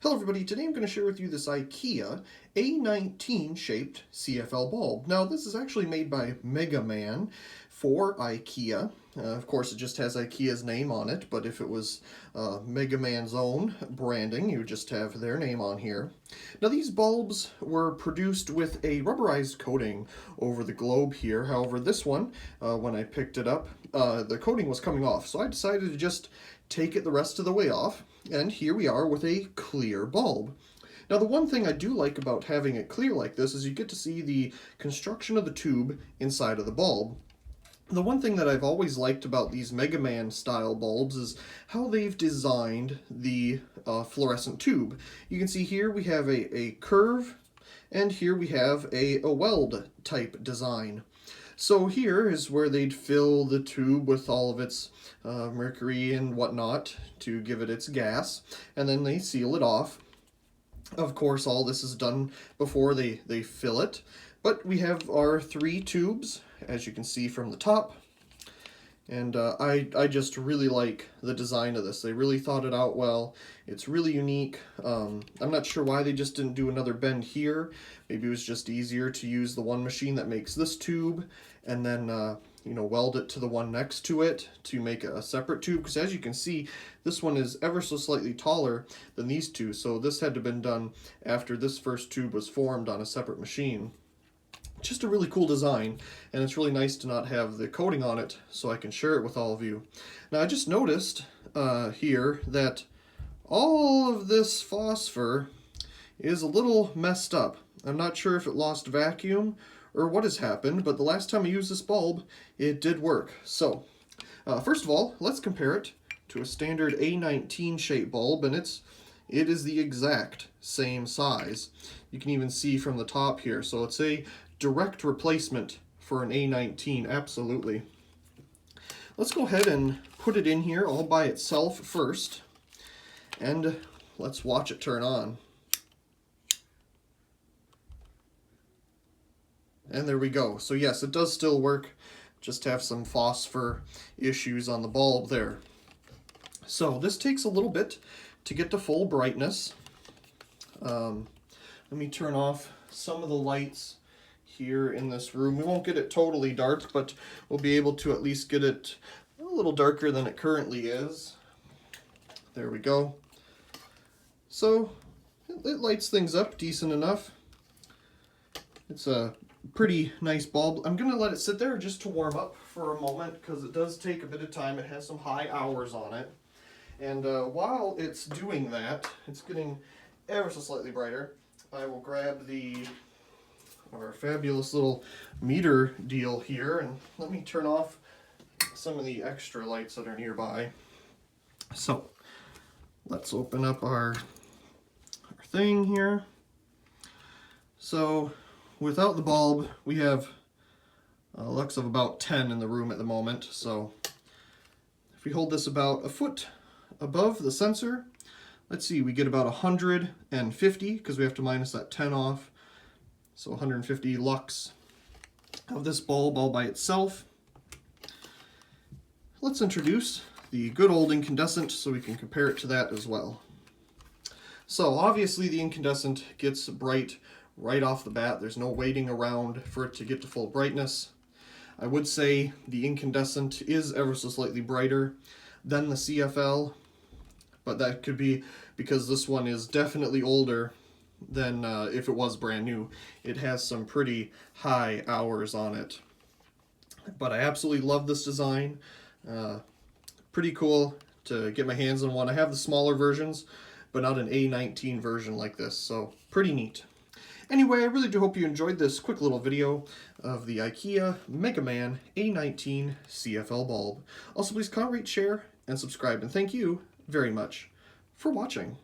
Hello everybody, today I'm going to share with you this IKEA A19 shaped CFL bulb. Now this is actually made by MegaMan for IKEA. Of course it just has IKEA's name on it, but if it was MegaMan's own branding, you would just have their name on here. Now these bulbs were produced with a rubberized coating over the globe here. However, this one, when I picked it up, the coating was coming off, so I decided to just take it the rest of the way off, and here we are with a clear bulb. Now the one thing I do like about having it clear like this is you get to see the construction of the tube inside of the bulb. The one thing that I've always liked about these MegaMan style bulbs is how they've designed the fluorescent tube. You can see here we have a curve, and here we have a weld type design. So here is where they'd fill the tube with all of its mercury and whatnot to give it its gas, and then they seal it off. Of course, all this is done before they fill it. But we have our three tubes, as you can see from the top. And I just really like the design of this. They really thought it out well. It's really unique. I'm not sure why they just didn't do another bend here. Maybe it was just easier to use the one machine that makes this tube and then weld it to the one next to it to make a separate tube. Because as you can see, this one is ever so slightly taller than these two. So this had to have been done after this first tube was formed on a separate machine. Just a really cool design, and it's really nice to not have the coating on it so I can share it with all of you. Now I just noticed here that all of this phosphor is a little messed up. I'm not sure if it lost vacuum or what has happened, but the last time I used this bulb it did work. So first of all, let's compare it to a standard A19 shape bulb, and it is the exact same size. You can even see from the top here, so it's a direct replacement for an A19, absolutely. Let's go ahead and put it in here all by itself first, and let's watch it turn on. And there we go. So yes, it does still work, just have some phosphor issues on the bulb there. So this takes a little bit to get to full brightness. Let me turn off some of the lights here in this room. We won't get it totally dark, but we'll be able to at least get it a little darker than it currently is. There we go. So it lights things up decent enough. It's a pretty nice bulb. I'm gonna let it sit there just to warm up for a moment because it does take a bit of time. It has some high hours on it. And while it's doing that, it's getting ever so slightly brighter. I will grab our fabulous little meter deal here, and let me turn off some of the extra lights that are nearby. So let's open up our thing here. So without the bulb, we have a lux of about 10 in the room at the moment. So if we hold this about a foot above the sensor, let's see, we get about 150 because we have to minus that 10 off. So 150 lux of this bulb all by itself. Let's introduce the good old incandescent so we can compare it to that as well. So obviously the incandescent gets bright right off the bat. There's no waiting around for it to get to full brightness. I would say the incandescent is ever so slightly brighter than the CFL, but that could be because this one is definitely older than if it was brand new. It has some pretty high hours on it. But I absolutely love this design. Pretty cool to get my hands on one. I have the smaller versions, but not an A19 version like this, so pretty neat. Anyway, I really do hope you enjoyed this quick little video of the IKEA MegaMan A19 CFL bulb. Also, please comment, rate, share, and subscribe, and thank you very much for watching.